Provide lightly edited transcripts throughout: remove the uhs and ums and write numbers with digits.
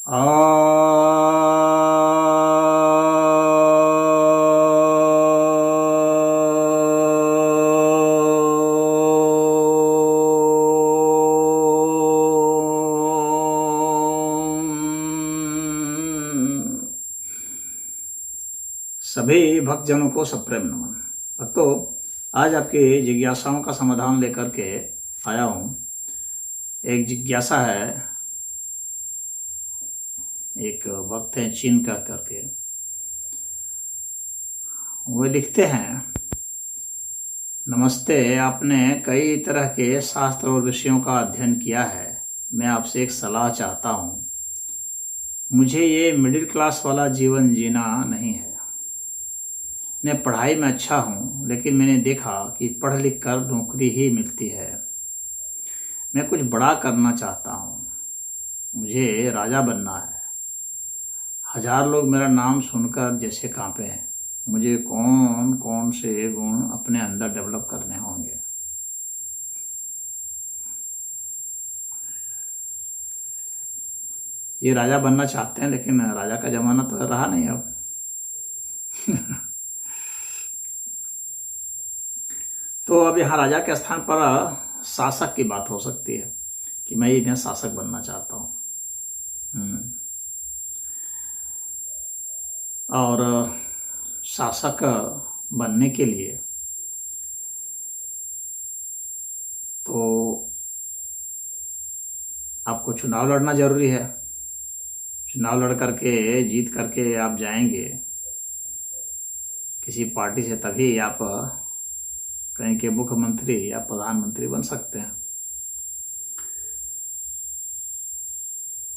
सभी भक्तजनों को सप्रेम नमन। भक्तों, आज आपकी जिज्ञासाओं का समाधान लेकर के आया हूँ। एक जिज्ञासा है, एक भक्त हैं चीन का करके, वो लिखते हैं, नमस्ते, आपने कई तरह के शास्त्र और विषयों का अध्ययन किया है। मैं आपसे एक सलाह चाहता हूँ। मुझे ये मिडिल क्लास वाला जीवन जीना नहीं है। मैं पढ़ाई में अच्छा हूँ, लेकिन मैंने देखा कि पढ़ लिख कर नौकरी ही मिलती है। मैं कुछ बड़ा करना चाहता हूँ। मुझे राजा बनना है। 1000 लोग मेरा नाम सुनकर जैसे कांपे हैं। मुझे कौन कौन से गुण अपने अंदर डेवलप करने होंगे? ये राजा बनना चाहते हैं, लेकिन राजा का जमाना तो रहा नहीं अब। तो अब यहाँ राजा के स्थान पर शासक की बात हो सकती है कि मैं इन्हें शासक बनना चाहता हूँ। और शासक बनने के लिए तो आपको चुनाव लड़ना जरूरी है। चुनाव लड़ करके जीत करके आप जाएंगे किसी पार्टी से, तभी आप कहीं के मुख्यमंत्री या प्रधानमंत्री बन सकते हैं।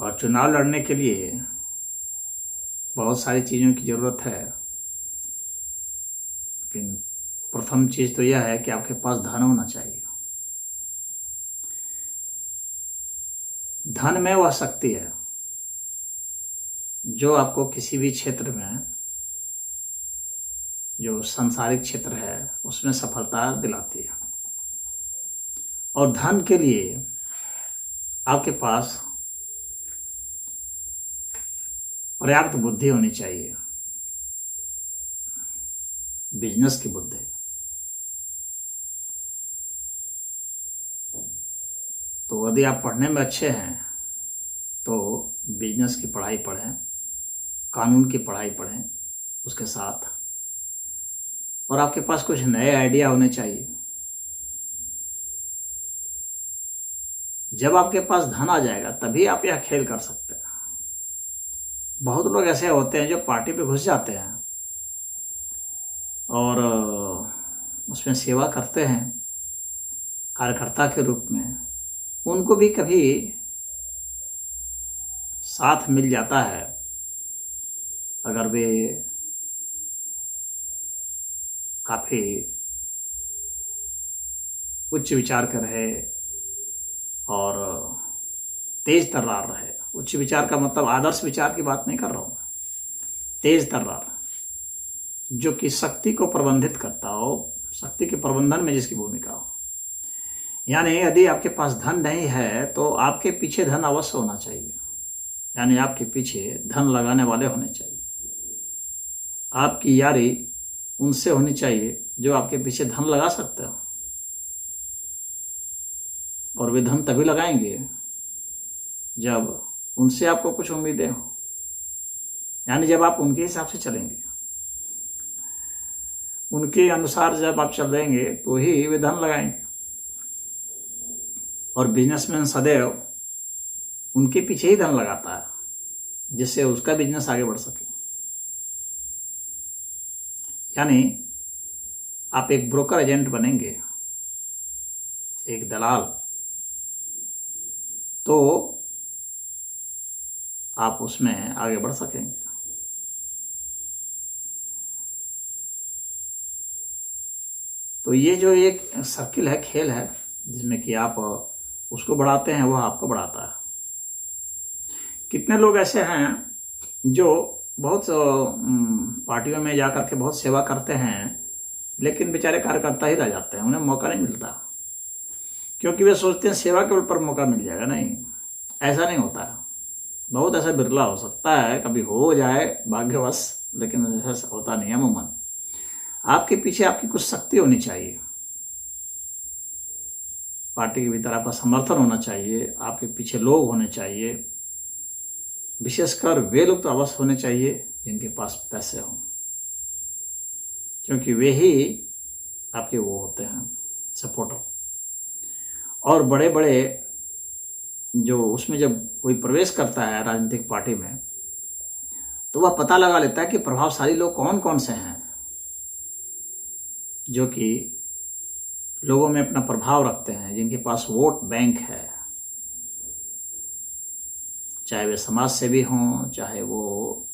और चुनाव लड़ने के लिए बहुत सारी चीज़ों की ज़रूरत है, लेकिन प्रथम चीज़ तो यह है कि आपके पास धन होना चाहिए। धन में वह शक्ति है जो आपको किसी भी क्षेत्र में, जो सांसारिक क्षेत्र है, उसमें सफलता दिलाती है। और धन के लिए आपके पास पर्याप्त बुद्धि होनी चाहिए, बिजनेस की बुद्धि। तो यदि आप पढ़ने में अच्छे हैं तो बिजनेस की पढ़ाई पढ़ें, कानून की पढ़ाई पढ़ें उसके साथ। और आपके पास कुछ नए आइडिया होने चाहिए। जब आपके पास धन आ जाएगा तभी आप यह खेल कर सकते हैं। बहुत लोग ऐसे होते हैं जो पार्टी पे घुस जाते हैं और उसमें सेवा करते हैं कार्यकर्ता के रूप में। उनको भी कभी साथ मिल जाता है अगर वे काफ़ी उच्च विचार कर रहे और तेज तर्रार रहे। उच्च विचार का मतलब आदर्श विचार की बात नहीं कर रहा हूँ, तेज तर्रार, जो कि शक्ति को प्रबंधित करता हो, शक्ति के प्रबंधन में जिसकी भूमिका हो। यानी यदि आपके पास धन नहीं है तो आपके पीछे धन अवश्य होना चाहिए। यानी आपके पीछे धन लगाने वाले होने चाहिए। आपकी यारी उनसे होनी चाहिए जो आपके पीछे धन लगा सकते हो। और वे धन तभी लगाएंगे जब उनसे आपको कुछ उम्मीदें हो। यानी जब आप उनके हिसाब से चलेंगे, उनके अनुसार जब आप चलेंगे तो ही वे धन लगाएंगे। और बिजनेसमैन सदैव उनके पीछे ही धन लगाता है जिससे उसका बिजनेस आगे बढ़ सके। यानी आप एक ब्रोकर एजेंट बनेंगे, एक दलाल, तो आप उसमें आगे बढ़ सकेंगे। तो ये जो एक सर्किल है, खेल है, जिसमें कि आप उसको बढ़ाते हैं, वह आपको बढ़ाता है। कितने लोग ऐसे हैं जो बहुत पार्टियों में जाकर के बहुत सेवा करते हैं, लेकिन बेचारे कार्यकर्ता ही रह जाते हैं, उन्हें मौका नहीं मिलता, क्योंकि वे सोचते हैं सेवा के ऊपर मौका मिल जाएगा। नहीं, ऐसा नहीं होता है। बहुत ऐसा बिरला हो सकता है, कभी हो जाए भाग्यवश, लेकिन ऐसा होता नहीं है अमूमन। आपके पीछे आपकी कुछ शक्ति होनी चाहिए, पार्टी के भीतर आपका समर्थन होना चाहिए, आपके पीछे लोग होने चाहिए, विशेषकर वे लोग तो अवश्य होने चाहिए जिनके पास पैसे हों, क्योंकि वे ही आपके वो होते हैं सपोर्टर। और बड़े बड़े जो उसमें जब कोई प्रवेश करता है राजनीतिक पार्टी में, तो वह पता लगा लेता है कि प्रभावशाली लोग कौन कौन से हैं जो कि लोगों में अपना प्रभाव रखते हैं, जिनके पास वोट बैंक है, चाहे वे समाज सेवी हों, चाहे वो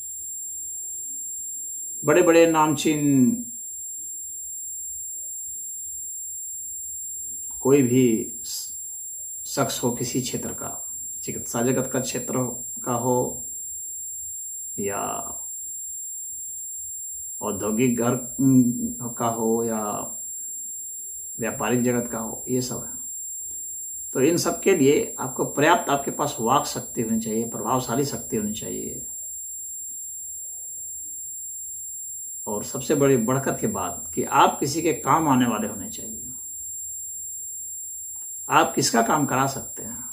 बड़े बड़े नामचीन कोई भी शख्स हो किसी क्षेत्र का, चिकित्सा जगत का क्षेत्र का हो या औद्योगिक घर का हो या व्यापारिक जगत का हो, ये सब है। तो इन सब के लिए आपको पर्याप्त आपके पास वाक शक्ति होनी चाहिए, प्रभावशाली शक्ति होनी चाहिए। और सबसे बड़ी बढ़कर के बात कि आप किसी के काम आने वाले होने चाहिए। आप किसका काम करा सकते हैं,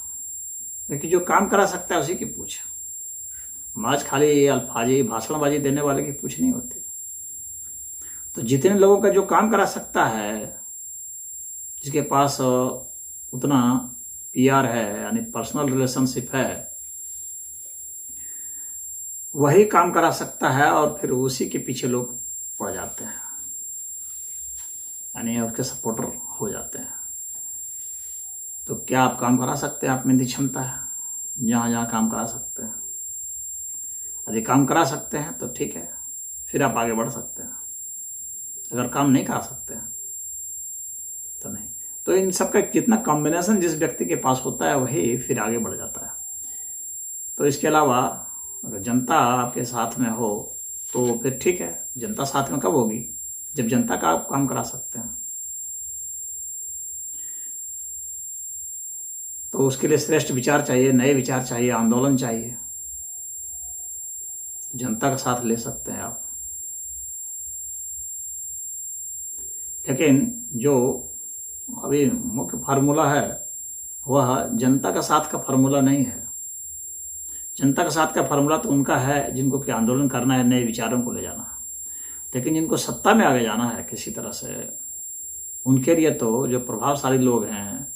क्योंकि जो काम करा सकता है उसी की पूछ। आज खाली अल्फाजी भाषणबाजी देने वाले की पूछ नहीं होती। तो जितने लोगों का जो काम करा सकता है, जिसके पास उतना पीआर है यानी पर्सनल रिलेशनशिप है, वही काम करा सकता है और फिर उसी के पीछे लोग पड़ जाते हैं, यानी उसके सपोर्टर हो जाते हैं। तो क्या आप काम करा सकते हैं? आप में इतनी क्षमता है, जहाँ जहाँ काम करा सकते हैं, यदि काम करा सकते हैं तो ठीक है, फिर आप आगे बढ़ सकते हैं। अगर काम नहीं करा सकते हैं तो नहीं। तो इन सब का कितना कॉम्बिनेशन जिस व्यक्ति के पास होता है वही फिर आगे बढ़ जाता है। तो इसके अलावा अगर जनता आपके साथ में हो तो फिर ठीक है। जनता साथ में कब होगी? जब जनता का आप काम करा सकते हैं। तो उसके लिए श्रेष्ठ विचार चाहिए, नए विचार चाहिए, आंदोलन चाहिए। जनता का साथ ले सकते हैं आप, लेकिन जो अभी मुख्य फार्मूला है वह जनता का साथ का फार्मूला नहीं है। जनता का साथ का फार्मूला तो उनका है जिनको कि आंदोलन करना है, नए विचारों को ले जाना है। लेकिन जिनको सत्ता में आगे जाना है किसी तरह से, उनके लिए तो जो प्रभावशाली लोग हैं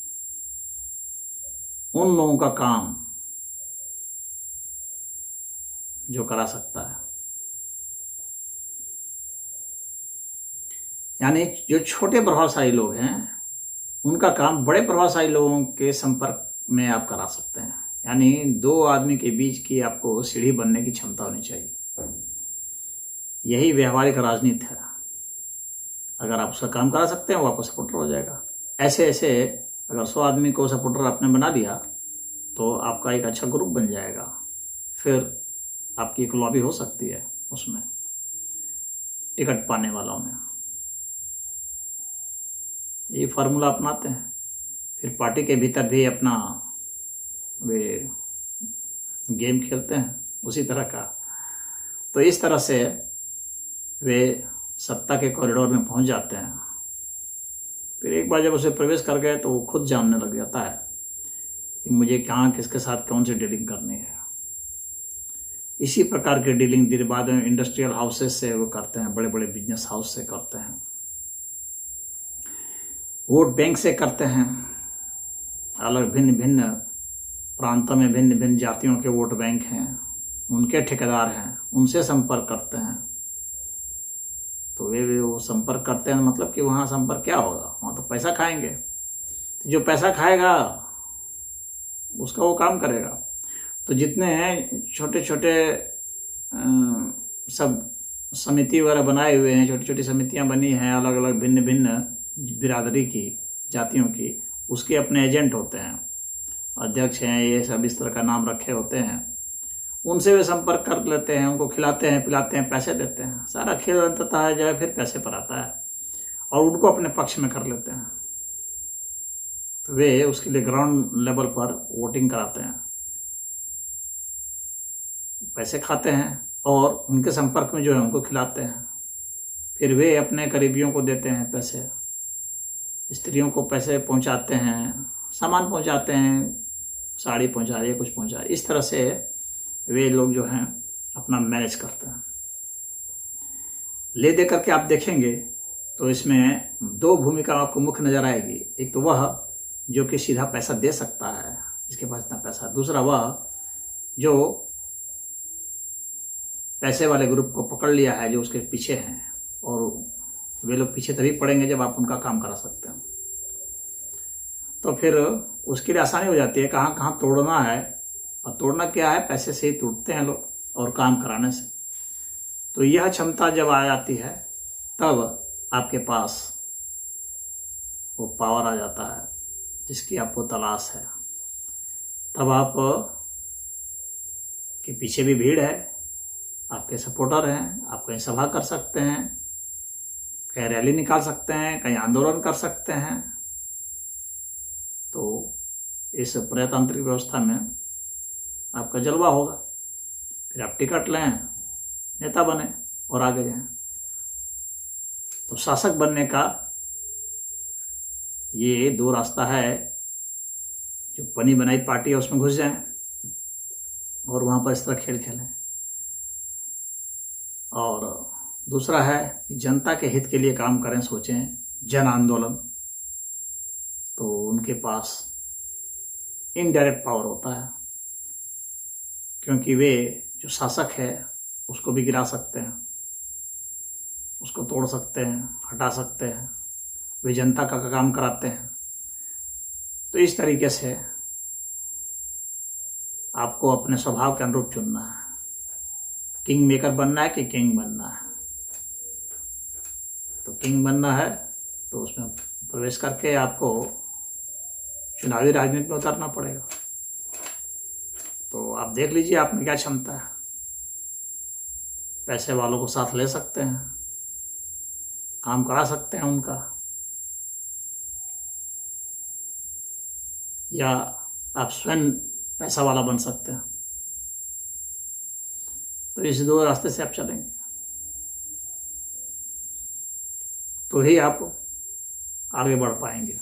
उन लोगों का काम जो करा सकता है। यानी जो छोटे प्रभावशाली लोग हैं उनका काम बड़े प्रभावशाली लोगों के संपर्क में आप करा सकते हैं। यानी दो आदमी के बीच की आपको सीढ़ी बनने की क्षमता होनी चाहिए। यही व्यवहारिक राजनीति है। अगर आप उसका काम करा सकते हैं वो आपको सपोर्टर हो जाएगा। ऐसे ऐसे अगर 100 आदमी को सपोर्टर आपने बना दिया तो आपका एक अच्छा ग्रुप बन जाएगा। फिर आपकी एक लॉबी हो सकती है उसमें टिकट पाने वालों में। ये फार्मूला अपनाते हैं, फिर पार्टी के भीतर भी अपना वे गेम खेलते हैं उसी तरह का। तो इस तरह से वे सत्ता के कॉरिडोर में पहुंच जाते हैं। फिर एक बार जब उसे प्रवेश कर गए तो वो खुद जानने लग जाता है कि मुझे कहाँ किसके साथ कौन सी डीलिंग करनी है। इसी प्रकार की डीलिंग धीरे बाद में इंडस्ट्रियल हाउसेस से वो करते हैं, बड़े बड़े बिजनेस हाउस से करते हैं, वोट बैंक से करते हैं। अलग भिन्न भिन्न प्रांतों में भिन्न भिन्न जातियों के वोट बैंक हैं, उनके ठेकेदार हैं, उनसे संपर्क करते हैं। तो वे वो संपर्क करते हैं, मतलब कि वहाँ संपर्क क्या होगा, वहाँ तो पैसा खाएंगे। तो जो पैसा खाएगा उसका वो काम करेगा। तो जितने हैं छोटे छोटे सब समिति वगैरह बनाए हुए हैं, छोटी छोटी समितियाँ बनी हैं अलग अलग भिन्न भिन्न बिरादरी की, जातियों की, उसके अपने एजेंट होते हैं, अध्यक्ष हैं, ये सब इस तरह का नाम रखे होते हैं। उनसे वे संपर्क कर लेते हैं, उनको खिलाते हैं, पिलाते हैं, पैसे देते हैं। सारा खेल अंततः है जो है फिर पैसे पर आता है और उनको अपने पक्ष में कर लेते हैं। तो वे उसके लिए ग्राउंड लेवल पर वोटिंग कराते हैं। पैसे खाते हैं और उनके संपर्क में जो है उनको खिलाते हैं, फिर वे अपने करीबियों को देते हैं पैसे, स्त्रियों को पैसे पहुंचाते हैं, सामान पहुंचाते हैं, साड़ी पहुंचा रही है, कुछ पहुंचा रही है, इस तरह से वे लोग जो हैं अपना मैनेज करते हैं। ले दे करके आप देखेंगे तो इसमें दो भूमिका आपको मुख्य नजर आएगी। एक तो वह जो कि सीधा पैसा दे सकता है, जिसके पास इतना पैसा है। दूसरा वह जो पैसे वाले ग्रुप को पकड़ लिया है, जो उसके पीछे हैं, और वे लोग पीछे तभी पड़ेंगे जब आप उनका काम करा सकते हैं। तो फिर उसके लिए आसानी हो जाती है कहाँ कहाँ तोड़ना है, और तोड़ना क्या है, पैसे से ही तोड़ते हैं लोग और काम कराने से। तो यह क्षमता जब आ जाती है तब आपके पास वो पावर आ जाता है जिसकी आपको तलाश है। तब आप के पीछे भी भीड़ है, आपके सपोर्टर हैं, आप कहीं सभा कर सकते हैं, कहीं रैली निकाल सकते हैं, कहीं आंदोलन कर सकते हैं। तो इस प्रजातांत्रिक व्यवस्था में आपका जलवा होगा। फिर आप टिकट लें, नेता बने और आगे जाएं। तो शासक बनने का ये दो रास्ता है। जो बनी बनाई पार्टी है उसमें घुस जाएं और वहाँ पर इस तरह खेल खेलें, और दूसरा है कि जनता के हित के लिए काम करें, सोचें, जन आंदोलन। तो उनके पास इनडायरेक्ट पावर होता है, क्योंकि वे जो शासक है उसको भी गिरा सकते हैं, उसको तोड़ सकते हैं, हटा सकते हैं, वे जनता का काम कराते हैं। तो इस तरीके से आपको अपने स्वभाव के अनुरूप चुनना है, किंग मेकर बनना है कि किंग बनना है। तो किंग बनना है तो उसमें प्रवेश करके आपको चुनावी राजनीति में उतरना पड़ेगा। तो आप देख लीजिए आप में क्या क्षमता है। पैसे वालों को साथ ले सकते हैं, काम करा सकते हैं उनका, या आप स्वयं पैसा वाला बन सकते हैं। तो इस दो रास्ते से आप चलेंगे तो ही आप आगे बढ़ पाएंगे।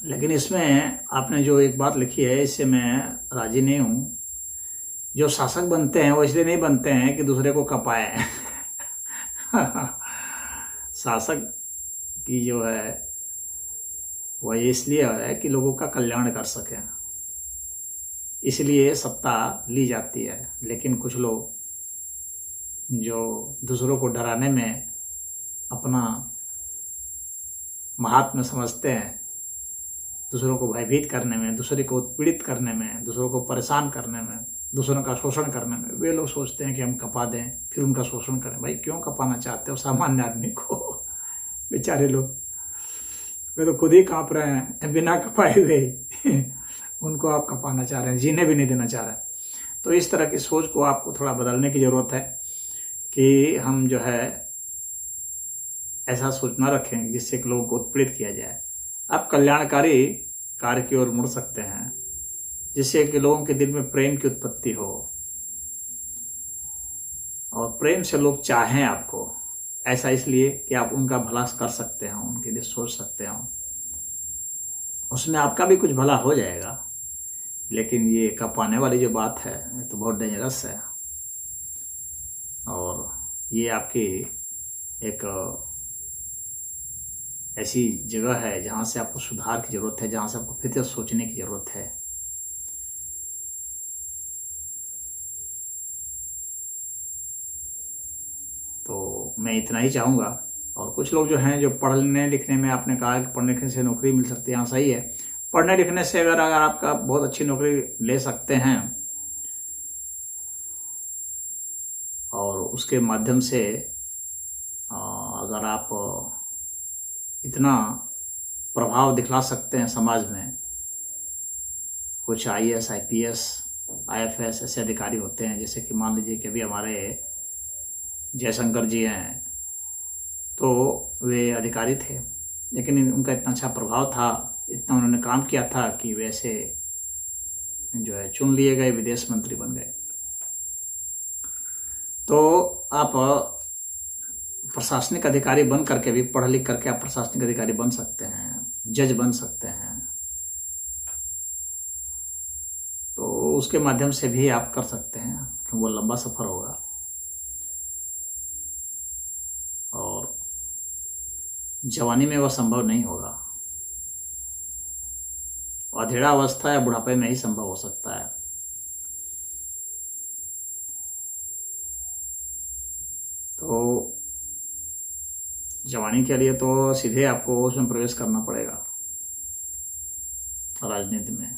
लेकिन इसमें आपने जो एक बात लिखी है, इससे मैं राजी नहीं हूँ। जो शासक बनते हैं वो इसलिए नहीं बनते हैं कि दूसरे को कपाएं। शासक की जो है वह इसलिए है कि लोगों का कल्याण कर सके, इसलिए सत्ता ली जाती है। लेकिन कुछ लोग जो दूसरों को डराने में अपना महात्म्य समझते हैं, दूसरों को भयभीत करने में, दूसरे को उत्पीड़ित करने में, दूसरों को परेशान करने में, दूसरों का शोषण करने में, वे लोग सोचते हैं कि हम कपा दें फिर उनका शोषण करें। भाई क्यों कपाना चाहते हो सामान्य आदमी को? बेचारे लोग वे तो खुद ही कांप रहे हैं बिना कपाए हुए। उनको आप कपाना चाह रहे हैं, जीने भी नहीं देना चाह रहे हैं। तो इस तरह की सोच को आपको थोड़ा बदलने की ज़रूरत है कि हम जो है ऐसा सोच न रखें जिससे कि लोगों को उत्पीड़ित किया जाए। आप कल्याणकारी कार्य की ओर मुड़ सकते हैं जिससे कि लोगों के दिल में प्रेम की उत्पत्ति हो और प्रेम से लोग चाहें आपको। ऐसा इसलिए कि आप उनका भला कर सकते हो, उनके लिए सोच सकते हो, उसमें आपका भी कुछ भला हो जाएगा। लेकिन ये कपाने वाली जो बात है ये तो बहुत डेंजरस है, और ये आपकी एक ऐसी जगह है जहाँ से आपको सुधार की ज़रूरत है, जहाँ से आपको फिर से सोचने की ज़रूरत है। तो मैं इतना ही चाहूँगा। और कुछ लोग जो हैं जो पढ़ने लिखने में, आपने कहा कि पढ़ने लिखने से नौकरी मिल सकती है, हाँ सही है। पढ़ने लिखने से अगर आपका बहुत अच्छी नौकरी ले सकते हैं और उसके माध्यम से अगर आप इतना प्रभाव दिखला सकते हैं समाज में, कुछ IAS, IPS, IFS ऐसे अधिकारी होते हैं, जैसे कि मान लीजिए कि अभी हमारे जयशंकर जी हैं, तो वे अधिकारी थे लेकिन उनका इतना अच्छा प्रभाव था, इतना उन्होंने काम किया था कि वैसे जो है चुन लिए गए, विदेश मंत्री बन गए। तो आप प्रशासनिक अधिकारी बन करके भी, पढ़ लिख करके आप प्रशासनिक अधिकारी बन सकते हैं, जज बन सकते हैं। तो उसके माध्यम से भी आप कर सकते हैं, क्योंकि वो लंबा सफर होगा और जवानी में वह संभव नहीं होगा। अधेड़ा अवस्था या बुढ़ापे में ही संभव हो सकता है। तो जवानी के लिए तो सीधे आपको उसमें प्रवेश करना पड़ेगा, राजनीति में।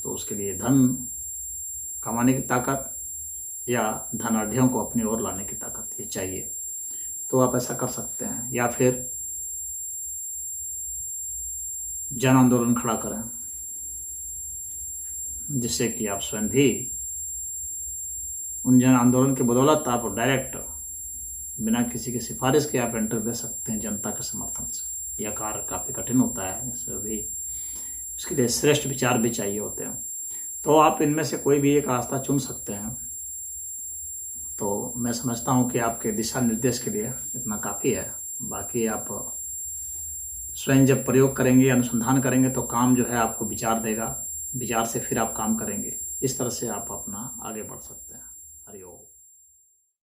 तो उसके लिए धन कमाने की ताकत या धनाढ़ियों को अपनी ओर लाने की ताकत ये चाहिए। तो आप ऐसा कर सकते हैं, या फिर जन आंदोलन खड़ा करें, जिससे कि आप स्वयं भी उन जन आंदोलन की बदौलत आप डायरेक्ट बिना किसी की सिफारिश के आप एंटर दे सकते हैं जनता के समर्थन से। यह कार्य काफ़ी कठिन होता है, इससे भी उसके लिए श्रेष्ठ विचार भी चाहिए होते हैं। तो आप इनमें से कोई भी एक रास्ता चुन सकते हैं। तो मैं समझता हूँ कि आपके दिशा निर्देश के लिए इतना काफ़ी है। बाकी आप स्वयं जब प्रयोग करेंगे, अनुसंधान करेंगे, तो काम जो है आपको विचार देगा, विचार से फिर आप काम करेंगे। इस तरह से आप अपना आगे बढ़ सकते हैं। हरि ओम।